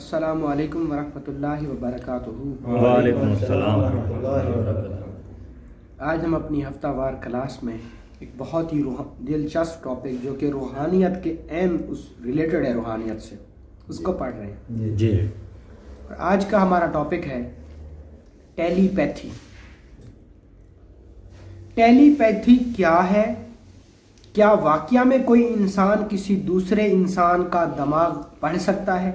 السلام علیکم ورحمۃ اللہ وبرکاتہ۔ وعلیکم السلام ورحمۃ اللہ وبرکاتہ۔ آج ہم اپنی ہفتہ وار کلاس میں ایک بہت ہی دلچسپ ٹاپک جو کہ روحانیت کے عین اس ریلیٹڈ ہے، روحانیت سے اس کو پڑھ رہے ہیں جی۔ اور آج کا ہمارا ٹاپک ہے ٹیلی پیتھی۔ ٹیلی پیتھی کیا ہے؟ کیا واقعہ میں کوئی انسان کسی دوسرے انسان کا دماغ پڑھ سکتا ہے؟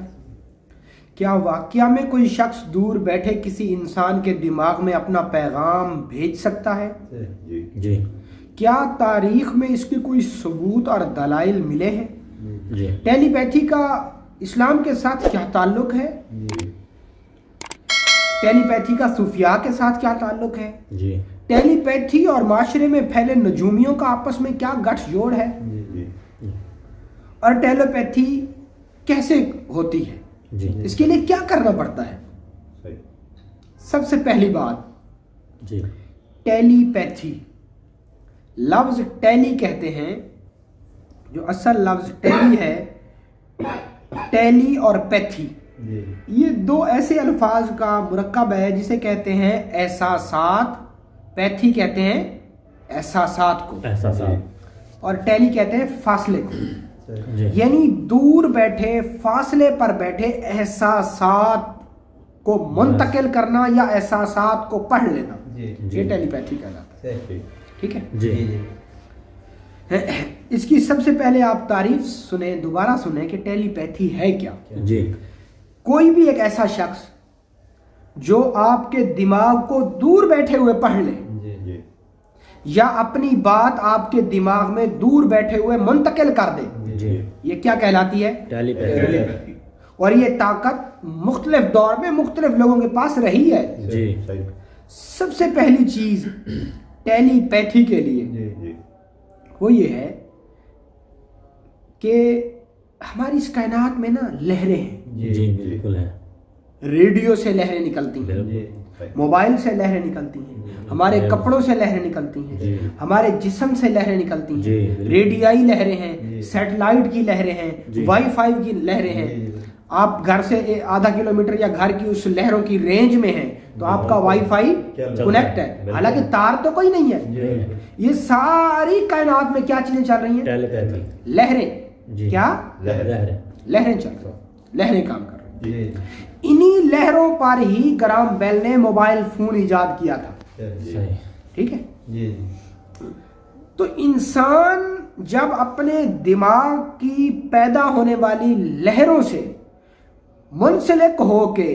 کیا واقعہ میں کوئی شخص دور بیٹھے کسی انسان کے دماغ میں اپنا پیغام بھیج سکتا ہے؟ جی۔ کیا تاریخ میں اس کی کوئی ثبوت اور دلائل ملے ہیں؟ جی۔ ٹیلی پیتھی کا اسلام کے ساتھ کیا تعلق ہے؟ ٹیلی پیتھی کا صوفیاء کے ساتھ کیا تعلق ہے؟ جی۔ ٹیلی پیتھی اور معاشرے میں پھیلے نجومیوں کا آپس میں کیا گٹھ جوڑ ہے؟ اور ٹیلی پیتھی کیسے ہوتی ہے؟ جی۔ اس کے لیے کیا کرنا پڑتا ہے؟ سب سے پہلی بات، جی، ٹیلی پیتھی لفظ ٹیلی کہتے ہیں، جو اصل لفظ ٹیلی ہے، ٹیلی اور پیتھی یہ دو ایسے الفاظ کا مرکب ہے جسے کہتے ہیں احساسات۔ پیتھی کہتے ہیں احساسات کو، اور ٹیلی کہتے ہیں فاصلے کو، یعنی دور بیٹھے فاصلے پر بیٹھے احساسات کو منتقل کرنا یا احساسات کو پڑھ لینا، یہ ٹیلی پیتھی کہلاتا ہے۔ ٹھیک ہے جی۔ اس کی سب سے پہلے آپ تعریف سنیں، دوبارہ سنیں کہ ٹیلی پیتھی ہے کیا۔ جی۔ کوئی بھی ایک ایسا شخص جو آپ کے دماغ کو دور بیٹھے ہوئے پڑھ لے یا اپنی بات آپ کے دماغ میں دور بیٹھے ہوئے منتقل کر دے، یہ کیا کہلاتی ہے؟ ٹیلی پیتھی۔ اور یہ طاقت مختلف دور میں مختلف لوگوں کے پاس رہی ہے۔ جی۔ سب سے پہلی چیز ٹیلی پیتھی کے لیے وہ یہ ہے کہ ہماری اس کائنات میں نا لہریں ہیں۔ جی بالکل ہے۔ ریڈیو سے لہریں نکلتی ہیں، موبائل سے لہریں نکلتی ہیں، ہمارے کپڑوں سے لہریں نکلتی ہیں، ہمارے جسم سے لہریں نکلتی ہیں، ریڈیائی لہریں ہیں، سیٹلائٹ کی لہریں ہیں، وائی فائی کی لہریں ہیں۔ آپ گھر سے آدھا کلومیٹر یا گھر کی اس لہروں کی رینج میں ہیں تو آپ کا وائی فائی کنیکٹ ہے، حالانکہ تار تو کوئی نہیں ہے۔ یہ ساری کائنات میں کیا چیزیں چل رہی ہیں؟ ٹیلی پیتھی، لہریں۔ کیا؟ لہریں چل رہی ہیں، لہریں کام کر رہی ہیں۔ انہی لہروں پر ہی گرام بیل نے موبائل فون ایجاد کیا تھا۔ ٹھیک ہے؟ تو انسان جب اپنے دماغ کی پیدا ہونے والی لہروں سے منسلک ہو کے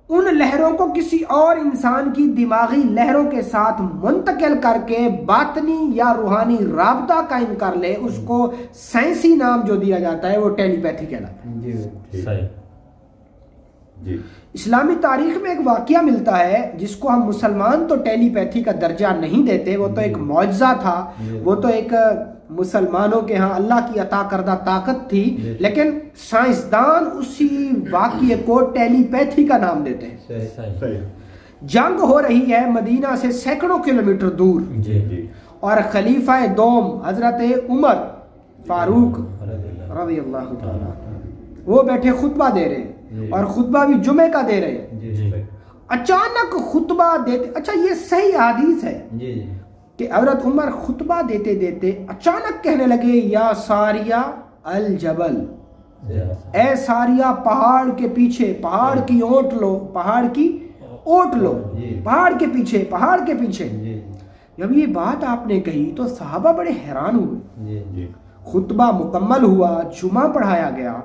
ان لہروں کو کسی اور انسان کی دماغی لہروں کے ساتھ منتقل کر کے باطنی یا روحانی رابطہ قائم کر لے، اس کو سائنسی نام جو دیا جاتا ہے وہ ٹیلی پیتھی کہلاتا ہے۔ اسلامی تاریخ میں ایک واقعہ ملتا ہے جس کو ہم مسلمان تو ٹیلی پیتھی کا درجہ نہیں دیتے، وہ تو ایک معجزہ تھا، وہ تو ایک مسلمانوں کے ہاں اللہ کی عطا کردہ طاقت تھی، لیکن سائنسدان اسی واقعے کو ٹیلی پیتھی کا نام دیتے ہیں۔ جنگ ہو رہی ہے مدینہ سے سینکڑوں کلومیٹر دور، اور خلیفہ دوم حضرت عمر فاروق رضی اللہ تعالیٰ وہ بیٹھے خطبہ دے رہے ہیں، اور خطبہ بھی جمعے کا دے رہے ہیں۔ اچانک خطبہ دیتے، اچھا یہ صحیح حدیث ہے کہ حضرت عمر خطبہ دیتے دیتے اچانک کہنے لگے یا ساریہ الجبل، اے ساریہ پہاڑ کے پیچھے، پہاڑ کی اونٹ لو، پہاڑ کی اونٹ لو، پہاڑ کے پیچھے، پہاڑ کے پیچھے۔ جب یہ بات آپ نے کہی تو صحابہ بڑے حیران ہوئے۔ خطبہ مکمل ہوا، جمعہ پڑھایا گیا،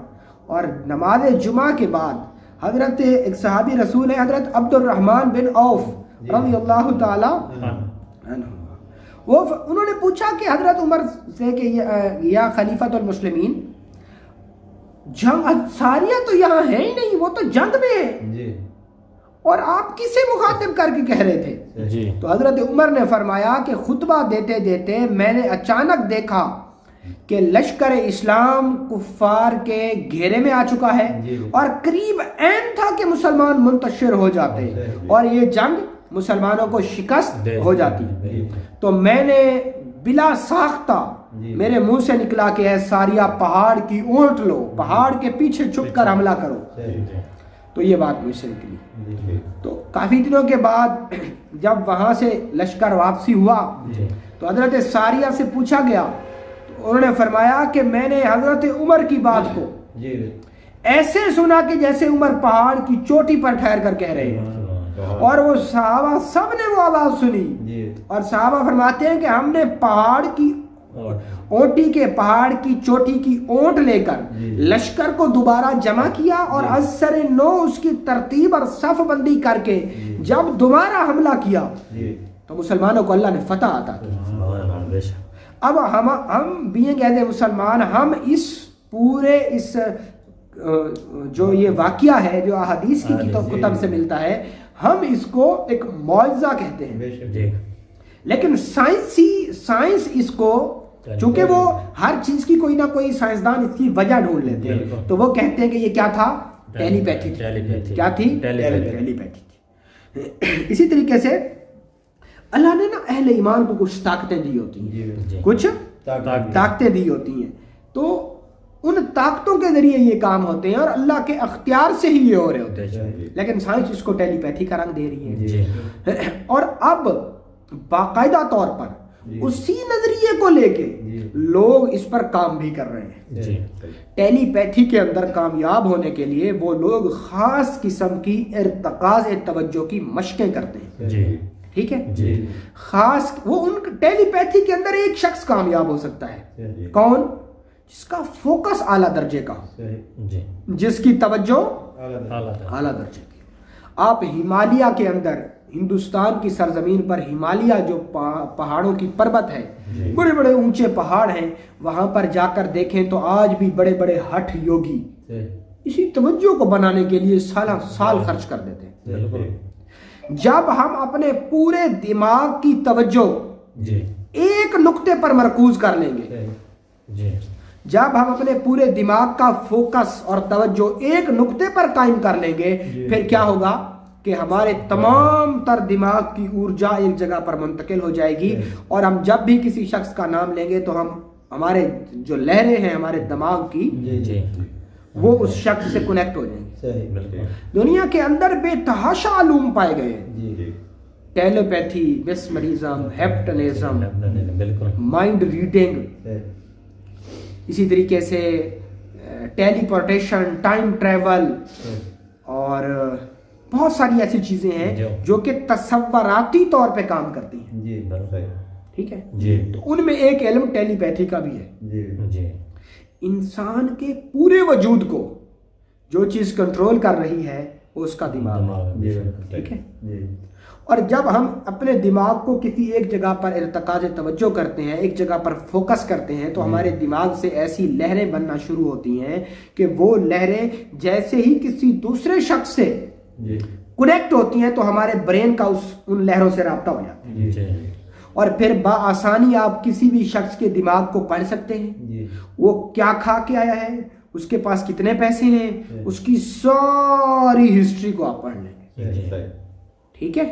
اور نماز جمعہ کے بعد حضرت ایک صحابی رسول ہے حضرت عبد الرحمن بن عوف رضی اللہ تعالی عنہ، وہ انہوں نے پوچھا کہ حضرت عمر سے کہ یا خلیفۃ المسلمین، جنگ ساریہ تو یہاں ہے ہی نہیں، وہ تو جنگ میں ہے، اور آپ کسے مخاطب کر کے کہہ رہے تھے؟ تو حضرت عمر نے فرمایا کہ خطبہ دیتے دیتے میں نے اچانک دیکھا کہ لشکر اسلام کفار کے گھیرے میں آ چکا ہے، اور قریب عین تھا کہ مسلمان منتشر ہو جاتے اور یہ جنگ مسلمانوں کو شکست ہو جاتی، تو میں نے بلا ساختہ میرے منہ سے نکلا کہ اے ساریہ پہاڑ کی اونٹ لو، پہاڑ کے پیچھے چھپ کر حملہ کرو. تو یہ بات مجھ سے نکلی. تو کافی دنوں کے بعد جب وہاں سے لشکر واپسی ہوا تو حضرت ساریہ سے پوچھا گیا، تو انہوں نے فرمایا کہ میں نے حضرت عمر کی بات کو ایسے سنا کہ جیسے عمر پہاڑ کی چوٹی پر ٹھہر کر کہہ رہے ہیں. اور وہ صحابہ سب نے وہ آواز سنی، اور صحابہ فرماتے ہیں کہ ہم نے پہاڑ کی اونٹی کے پہاڑ کی چوٹی کی اونٹ لے کر لشکر کو دوبارہ جمع کیا، اور ازسر نو اس کی ترتیب اور صف بندی کر کے جب دوبارہ حملہ کیا تو مسلمانوں کو اللہ نے فتح عطا کی. اب ہم بینگ ایز اے مسلمان، ہم اس پورے اس جو یہ واقعہ ہے جو احادیث کی کتب سے ملتا ہے، ہم اس کو ایک معجزہ کہتے ہیں. لیکن سائنس اس کو، چونکہ وہ ہر چیز کی کوئی نہ کوئی سائنسدان اس کی وجہ ڈھونڈ لیتے ہیں، تو وہ کہتے ہیں کہ یہ کیا تھا؟ ٹیلی پیتھی. کیا تھی؟ ٹیلی پیتھی تھی. اسی طریقے سے اللہ نے نا اہل ایمان کو کچھ طاقتیں دی ہوتی ہیں، کچھ طاقتیں دی ہوتی ہیں، تو ان طاقتوں کے ذریعے یہ کام ہوتے ہیں اور اللہ کے اختیار سے ہی یہ ہو رہے ہوتے ہیں. لیکن سائنس اس کو ٹیلی پیتھی کا رنگ دے رہی ہے. اور اب باقاعدہ طور پر اسی نظریے کو لے کے لوگ اس پر کام بھی کر رہے ہیں. ٹیلی پیتھی کے اندر کامیاب ہونے کے لیے وہ لوگ خاص قسم کی ارتکاز توجہ کی مشقیں کرتے ہیں. ٹھیک ہے، خاص وہ ان ٹیلی پیتھی کے اندر ایک شخص کامیاب ہو سکتا ہے. کون؟ جس کا فوکس اعلیٰ درجے کا ہو، جس کی توجہ اعلیٰ درجے کی. آپ ہمالیہ کے اندر، ہندوستان کی سرزمین پر ہمالیہ جو پہاڑوں کی پربت ہے، بڑے بڑے اونچے پہاڑ ہیں، وہاں پر جا کر دیکھیں تو آج بھی بڑے بڑے ہٹھ یوگی اسی توجہ کو بنانے کے لیے سال خرچ کر دیتے ہیں. جب ہم اپنے پورے دماغ کی توجہ ایک نقطے پر مرکوز کر لیں گے، جب ہم اپنے پورے دماغ کا فوکس اور توجہ ایک نقطے پر قائم کر لیں گے، پھر کیا ہوگا کہ ہمارے تمام تر دماغ کی ارجا ایک جگہ پر منتقل ہو جائے گی، اور ہم جب بھی کسی شخص کا نام لیں گے تو ہمارے جو لہریں ہیں ہمارے دماغ کی وہ اس شخص سے کنیکٹ ہو جائیں گے. دنیا کے اندر بے تحاشا علوم پائے گئے ہیں، ٹیلیپیتھی، میسمرزم، ہیپنوٹزم، مائنڈ ریڈنگ، اسی طریقے سے ٹیلی پورٹیشن، ٹائم ٹریول، اور بہت ساری ایسی چیزیں ہیں جو کہ تصوراتی طور پہ کام کرتی ہیں. ٹھیک ہے، تو ان میں ایک علم ٹیلی پیتھی کا بھی ہے. انسان کے پورے وجود کو جو چیز کنٹرول کر رہی ہے وہ اس کا دماغ. ٹھیک ہے، اور جب ہم اپنے دماغ کو کسی ایک جگہ پر ارتکاز توجہ کرتے ہیں، ایک جگہ پر فوکس کرتے ہیں، تو ہمارے دماغ سے ایسی لہریں بننا شروع ہوتی ہیں کہ وہ لہریں جیسے ہی کسی دوسرے شخص سے کنیکٹ ہوتی ہیں تو ہمارے برین کا ان لہروں سے رابطہ ہو جاتا ہے، اور پھر بآسانی آپ کسی بھی شخص کے دماغ کو پڑھ سکتے ہیں. وہ کیا کھا کے آیا ہے، اس کے پاس کتنے پیسے ہیں، اس کی ساری ہسٹری کو آپ پڑھ لیں گے. ٹھیک ہے،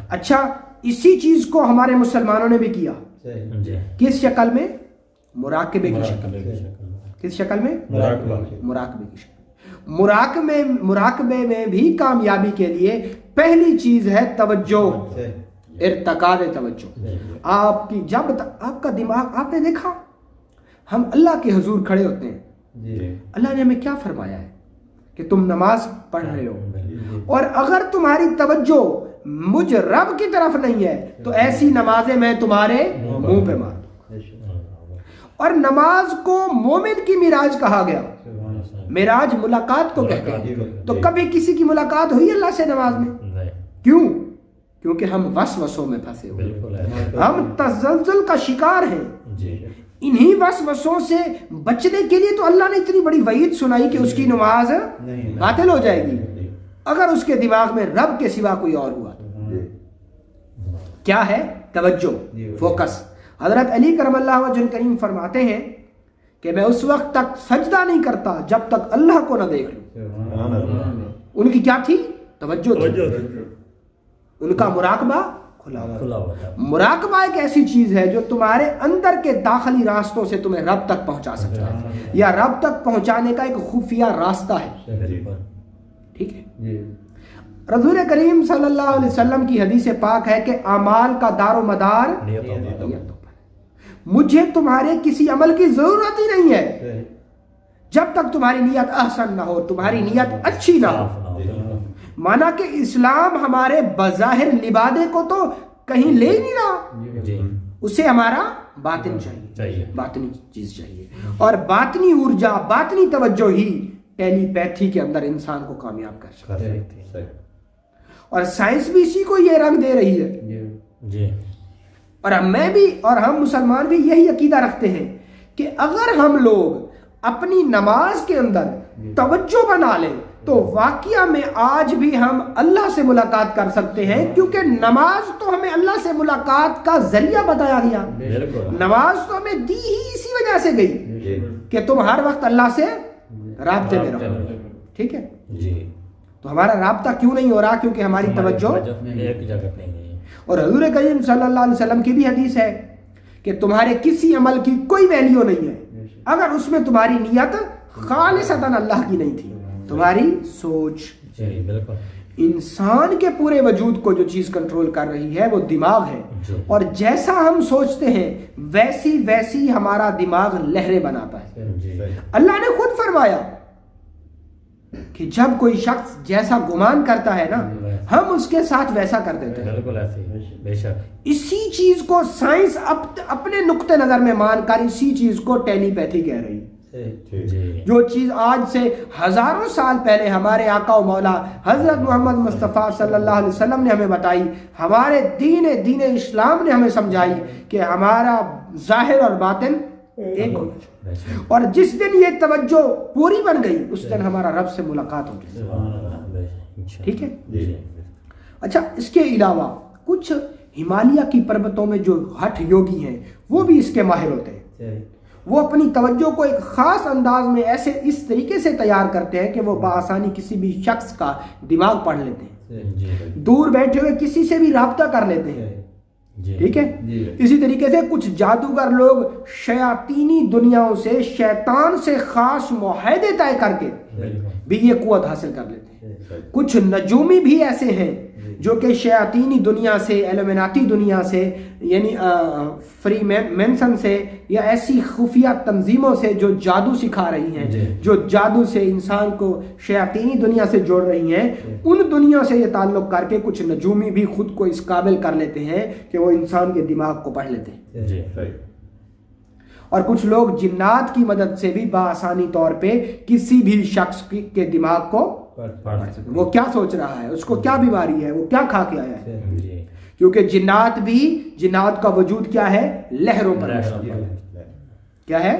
اچھا اسی چیز کو ہمارے مسلمانوں نے بھی کیا. کس شکل میں؟ مراقبے کی شکل. کس شکل میں؟ مراقبے کی شکل. مراقبے میں بھی کامیابی کے لیے پہلی چیز ہے توجہ، ارتکاز توجہ. آپ کی جب آپ کا دماغ، آپ نے دیکھا ہم اللہ کے حضور کھڑے ہوتے ہیں، اللہ نے ہمیں کیا فرمایا ہے کہ تم نماز پڑھ رہے ہو، اور اگر تمہاری توجہ مجھ رب کی طرف نہیں ہے تو ایسی نمازیں میں تمہارے منہ پہ مار دوں. اور نماز کو مومن کی معراج کہا گیا. معراج ملاقات کو کہتے ہیں. تو کبھی کسی کی ملاقات ہوئی اللہ سے نماز میں؟ کیوں؟ کیونکہ ہم وسوسوں میں پھنسے ہوئے، ہم تزلزل کا شکار ہیں. انہی وسوسوں سے بچنے کے لیے تو اللہ نے اتنی بڑی وعید سنائی کہ اس کی نماز باطل ہو جائے گی اگر اس کے دماغ میں رب کے سوا کوئی اور ہوا. کیا ہے؟ توجہ، فوکس. حضرت علی کرم اللہ وجہ کریم فرماتے ہیں کہ میں اس وقت تک سجدہ نہیں کرتا جب تک اللہ کو نہ دیکھ لوں. ان کی کیا تھی؟ توجہ تھی. ان کا مراقبہ کھلا ہوا تھا۔ مراقبہ ایک ایسی چیز ہے جو تمہارے اندر کے داخلی راستوں سے تمہیں رب تک پہنچا سکتا ہے، یا رب تک پہنچانے کا ایک خفیہ راستہ ہے، ٹھیک ہے۔ رسول کریم صلی اللہ علیہ وسلم کی حدیث پاک ہے کہ اعمال کا دار و مدار نیتوں پر۔ مجھے تمہارے کسی عمل کی ضرورت ہی نہیں ہے جب تک تمہاری نیت احسن نہ ہو، تمہاری نیت اچھی نہ ہو۔ مانا کہ اسلام ہمارے بظاہر لبادے کو تو کہیں لے ہی نہیں رہا، اسے ہمارا باطن چاہیے، باطنی چیز چاہیے، اور باطنی ارجا، باطنی توجہ ہی ٹیلی پیتھی کے اندر انسان کو کامیاب کر سکتی ہے، اور سائنس بھی اسی کو یہ رنگ دے رہی ہے۔ اور میں بھی اور ہم مسلمان بھی یہی عقیدہ رکھتے ہیں کہ اگر ہم لوگ اپنی نماز کے اندر توجہ بنا لیں تو واقعہ میں آج بھی ہم اللہ سے ملاقات کر سکتے ہیں، کیونکہ نماز تو ہمیں اللہ سے ملاقات کا ذریعہ بتایا گیا، نماز تو ہمیں دی ہی اسی وجہ سے گئی کہ تم ہر وقت اللہ سے رابطے میں رہو، ٹھیک ہے۔ تو ہمارا رابطہ کیوں نہیں ہو رہا؟ کیونکہ ہماری توجہ ایک جگہ نہیں ہے۔ اور حضور کریم صلی اللہ علیہ وسلم کی بھی حدیث ہے کہ تمہارے کسی عمل کی کوئی ویلیو نہیں ہے اگر اس میں تمہاری نیت خالصتاً اللہ کی نہیں تھی، تمہاری سوچ۔ انسان کے پورے وجود کو جو چیز کنٹرول کر رہی ہے وہ دماغ ہے، اور جیسا ہم سوچتے ہیں ویسی ویسی ہمارا دماغ لہریں بناتا ہے۔ اللہ نے خود فرمایا کہ جب کوئی شخص جیسا گمان کرتا ہے نا، ہم اس کے ساتھ ویسا کر دیتے ہیں۔ اسی چیز کو سائنس اپنے نقطہ نظر میں مان کر اسی چیز کو ٹیلی پیتھی کہہ رہی ہے، جو چیز آج سے ہزاروں سال پہلے ہمارے آقا و مولا حضرت محمد مصطفیٰ صلی اللہ علیہ وسلم نے ہمیں بتائی، ہمارے دین اسلام نے ہمیں سمجھائی کہ ہمارا ظاہر اور باطن ایک ہو، اور جس دن یہ توجہ پوری بن گئی اس دن ہمارا رب سے ملاقات ہو گئی، ٹھیک ہے۔ اچھا، اس کے علاوہ کچھ ہمالیہ کی پربتوں میں جو ہٹھ یوگی ہیں وہ بھی اس کے ماہر ہوتے ہیں، وہ اپنی توجہ کو ایک خاص انداز میں اس طریقے سے تیار کرتے ہیں کہ وہ بآسانی کسی بھی شخص کا دماغ پڑھ لیتے ہیں، دور بیٹھے ہوئے کسی سے بھی رابطہ کر لیتے ہیں، ٹھیک ہے۔ اسی طریقے سے کچھ جادوگر لوگ شیاطینی دنیاوں سے، شیطان سے خاص معاہدے طے کر کے بھی یہ قوت حاصل کر لیتے ہیں۔ کچھ نجومی بھی ایسے ہیں جو کہ شیاطینی دنیا سے، ایلومیناتی دنیا سے، یعنی فری مینسن سے، یا ایسی خفیہ تنظیموں سے جو جادو سکھا رہی ہیں، جو جادو سے انسان کو شیاطینی دنیا سے جوڑ رہی ہیں، ان دنیا سے یہ تعلق کر کے کچھ نجومی بھی خود کو اس قابل کر لیتے ہیں کہ وہ انسان کے دماغ کو پڑھ لیتے ہیں۔ اور کچھ لوگ جنات کی مدد سے بھی بآسانی طور پہ کسی بھی شخص کے دماغ کو پڑھ سکتے، وہ کیا سوچ رہا ہے، اس کو کیا بیماری ہے، وہ کیا کھا کے آیا ہے، کیونکہ جنات کا وجود کیا ہے؟ لہروں پر کیا ہے؟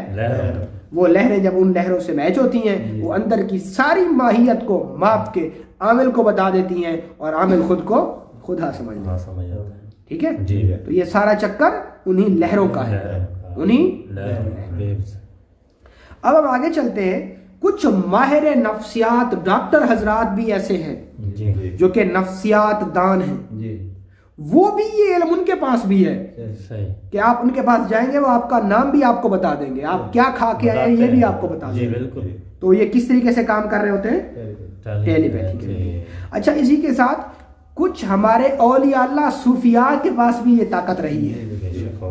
وہ لہریں جب ان لہروں سے میچ ہوتی ہیں وہ اندر کی ساری ماہیت کو ماپ کے عامل کو بتا دیتی ہیں، اور عامل خود کو خدا سمجھ لیتا ہے، ٹھیک ہے۔ تو یہ سارا چکر انہی لہروں کا ہے، اب ہم آگے چلتے ہیں۔ کچھ ماہر نفسیات ڈاکٹر حضرات بھی ایسے ہیں جو کہ نفسیات دان ہیں، وہ بھی یہ علم ان کے پاس بھی ہے کہ آپ ان کے پاس جائیں گے وہ آپ کا نام بھی آپ کو بتا دیں گے، آپ کیا کھا کے آئے ہیں یہ بھی آپ کو بتا دیں گے۔ تو یہ کس طریقے سے کام کر رہے ہوتے ہیں؟ ٹیلی پیتھی۔ اچھا، اسی کے ساتھ کچھ ہمارے اولیاء اللہ صوفیاء کے پاس بھی یہ طاقت رہی ہے،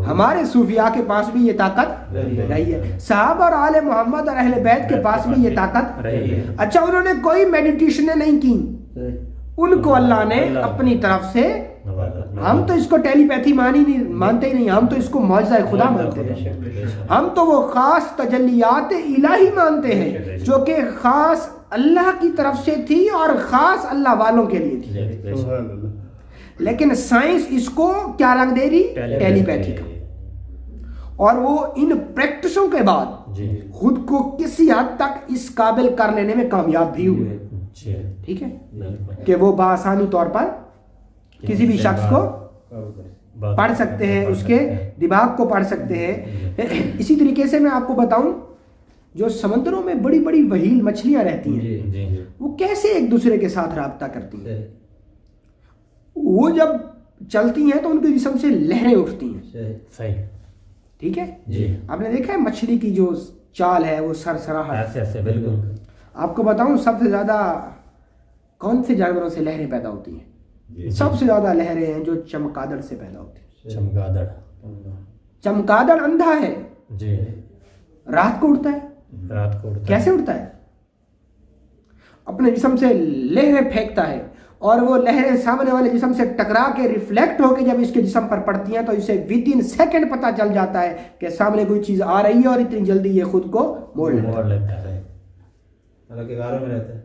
ہمارے صوفیاء کے پاس بھی یہ طاقت رہی ہے، صحابہ اور آل محمد اور اہل بیت کے پاس بھی یہ طاقت رہی ہے۔ اچھا، انہوں نے کوئی میڈیٹیشنیں نہیں کی، ان کو اللہ نے اپنی طرف سے، ہم تو اس کو ٹیلی پیتھی مانتے ہی نہیں، ہم تو اس کو معجزہ خدا مانتے ہیں، ہم تو وہ خاص تجلیات الہی مانتے ہیں جو کہ خاص اللہ کی طرف سے تھی اور خاص اللہ والوں کے لیے تھی، لیکن سائنس اس کو کیا رنگ دے رہی؟ ٹیلی پیتھی کا، اور وہ ان پریکٹسوں کے بعد خود کو کسی حد تک اس قابل کر لینے میں کامیاب بھی ہوئے، ٹھیک ہے، کہ وہ بآسانی طور پر کسی بھی شخص کو پڑھ سکتے ہیں، اس کے دماغ کو پڑھ سکتے ہیں۔ اسی طریقے سے میں آپ کو بتاؤں، جو سمندروں میں بڑی بڑی وہیل مچھلیاں رہتی ہیں وہ کیسے ایک دوسرے کے ساتھ رابطہ کرتی ہیں؟ وہ جب چلتی ہیں تو ان کے جسم سے لہریں اٹھتی ہیں. صحیح. ٹھیک ہے جی. آپ نے دیکھا ہے مچھلی کی جو چال ہے وہ سرسراہٹ. ایسے ایسے بالکل. آپ کو بتاؤں سب سے زیادہ کون سے جانوروں سے لہریں پیدا ہوتی ہیں؟ سب سے زیادہ لہریں ہیں جو چمگادڑ سے پیدا ہوتی ہیں. چمگادڑ. چمگادڑ اندھا ہے جی. رات کو اٹھتا ہے. رات کو اٹھتا ہے. کیسے اٹھتا ہے؟ اپنے جسم سے لہریں پھینکتا ہے اور وہ لہریں سامنے والے جسم سے ٹکرا کے ریفلیکٹ ہو کے جب اس کے جسم پر پڑتی ہیں تو اسے ود ان سیکنڈ پتہ چل جاتا ہے کہ سامنے کوئی چیز آ رہی ہے اور اتنی جلدی یہ خود کو موڑ لیتا ہے. حالانکہ غاروں میں رہتا ہے,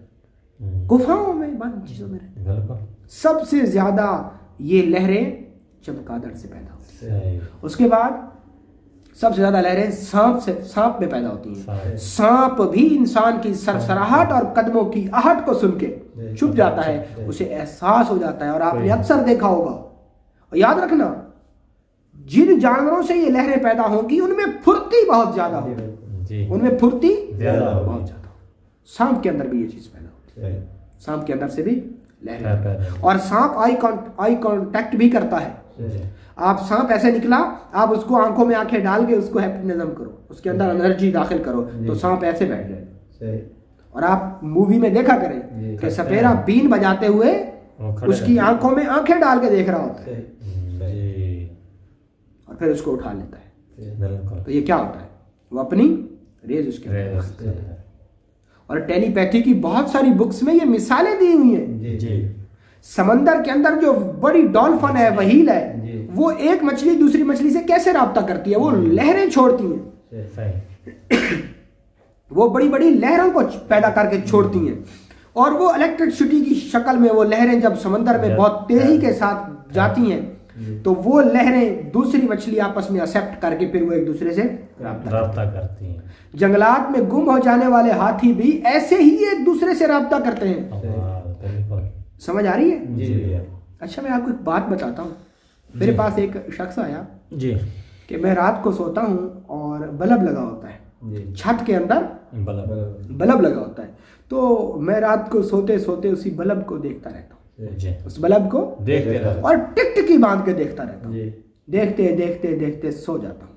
گفاؤں میں بند چیزوں میں رہتا ہے. بالکل. سب سے زیادہ یہ لہریں چمگادڑ سے پیدا ہوتی ہیں. اس کے بعد سب سے زیادہ لہریں سانپ میں پیدا ہوتی ہیں. سانپ بھی انسان کی سرسراہٹ اور قدموں کی آہٹ کو سن کے چھپ جاتا ہے, اسے احساس ہو جاتا ہے. اور آپ نے اکثر دیکھا ہوگا, اور یاد رکھنا جن جانوروں سے یہ لہریں پیدا ہوں گی ان میں پھرتی بہت زیادہ ہوگی. ان میں پھرتی بہت زیادہ. سانپ کے اندر بھی یہ چیز پیدا ہوتی ہے. سانپ کے اندر سے بھی لہریں, اور سانپ آئی کانٹیکٹ بھی کرتا ہے. آپ سانپ ایسے نکلا, آپ اس کو آنکھوں میں آنکھیں ڈال کے اس کو ہیپنزم کرو, اس کے اندر انرجی داخل کرو تو سانپ ایسے بیٹھ جائے. اور آپ مووی میں دیکھا کریں کہ سپیرا بین بجاتے ہوئے اس کی آنکھوں میں آنکھیں ڈال کے دیکھ رہا ہوتا ہے اور پھر اس کو اٹھا لیتا ہے. تو یہ کیا ہوتا ہے؟ وہ اپنی ریز اس کے. اور ٹیلی پیتھی کی بہت ساری بکس میں یہ مثالیں دی ہوئی ہیں. سمندر کے اندر جو بڑی ڈالفن ہے, وہیل ہے, وہ ایک مچھلی دوسری مچھلی سے کیسے رابطہ کرتی ہے؟ وہ لہریں چھوڑتی ہیں. وہ بڑی بڑی لہروں کو پیدا کر کے چھوڑتی ہیں, اور وہ الیکٹرسٹی کی شکل میں وہ لہریں جب سمندر میں بہت تیزی کے ساتھ جاتی ہیں تو وہ لہریں دوسری مچھلی آپس میں ایکسپٹ کر کے پھر وہ ایک دوسرے سے رابطہ کرتی ہیں. جنگلات میں گم ہو جانے والے ہاتھی بھی ایسے ہی ایک دوسرے سے رابطہ کرتے ہیں. سمجھ آ رہی ہے؟ اچھا میں آپ کو ایک بات بتاتا ہوں. میرے پاس ایک شخص آیا جی کہ میں رات کو سوتا ہوں اور بلب لگا ہوتا ہے, چھت کے اندر بلب لگا ہوتا ہے, تو میں رات کو سوتے سوتے اسی بلب کو دیکھتا رہتا ہوں. اس بلب کو دیکھتے اور ٹک ٹکی باندھ کے دیکھتا رہتا ہوں. دیکھتے دیکھتے دیکھتے سو جاتا ہوں.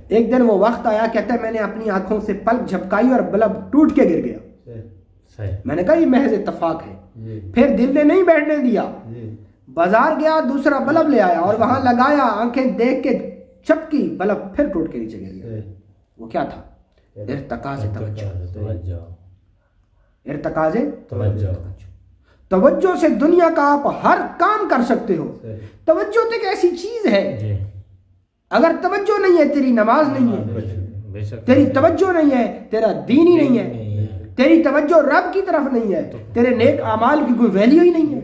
ایک دن وہ وقت آیا, کہتا ہے میں نے اپنی آنکھوں سے پلک جھپکائی اور بلب ٹوٹ کے گر گیا. میں نے کہا یہ محض اتفاق ہے. پھر دل نے نہیں بیٹھنے دیا, بازار گیا, دوسرا بلب لے آیا اور وہاں لگایا, آنکھیں دیکھ کے چپکی, بلب پھر ٹوٹ کے نیچے گر گیا. وہ کیا تھا؟ ارتکاز توجہ. ارتکاز توجہ سے دنیا کا آپ ہر کام کر سکتے ہو. توجہ تو ایک ایسی چیز ہے, اگر توجہ نہیں ہے تیری نماز نہیں ہے, تیری توجہ نہیں ہے تیرا دین ہی نہیں ہے, تیری توجہ رب کی طرف نہیں ہے, تیرے نیک اعمال کی کوئی ویلیو ہی نہیں ہے.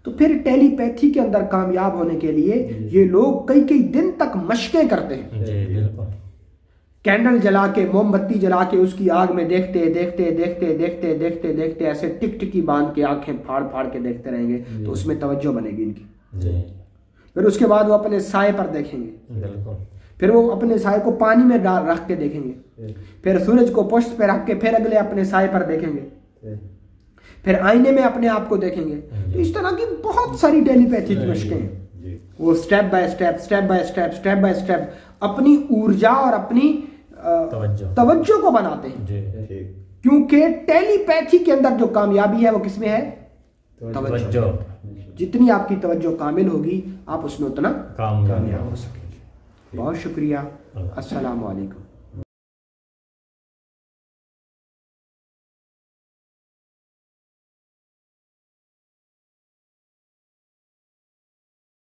تو پھر ٹیلی پیتھی کے اندر کامیاب ہونے کے لیے یہ لوگ کئی دن تک مشقیں کرتے ہیں. کینڈل جلا کے, موم بتی جلا کے اس کی آگ میں دیکھتے دیکھتے دیکھتے دیکھتے دیکھتے دیکھتے ایسے ٹک ٹکی باندھ کے آنکھیں پھاڑ پھاڑ کے دیکھتے رہیں گے تو اس میں توجہ بنے گی ان کی. پھر اس کے بعد وہ اپنے سائے پر دیکھیں گے, پھر وہ اپنے سائے کو پانی میں رکھ کے دیکھیں گے, پھر سورج کو پشت پہ رکھ کے پھر اگلے اپنے سائے پر دیکھیں گے, پھر آئینے میں اپنے آپ کو دیکھیں گے. تو اس طرح کی بہت ساری ٹیلی پیتھی کی مشقیں ہیں. وہ step by step step by step step by step اپنی ارجا اور اپنی توجہ کو بناتے ہیں. کیونکہ ٹیلی پیتھی کے اندر جو کامیابی ہے وہ کس میں ہے؟ توجہ. جتنی آپ کی توجہ کامل ہوگی آپ اس میں اتنا کامیاب ہو سکیں گے. بہت شکریہ. السلام علیکم.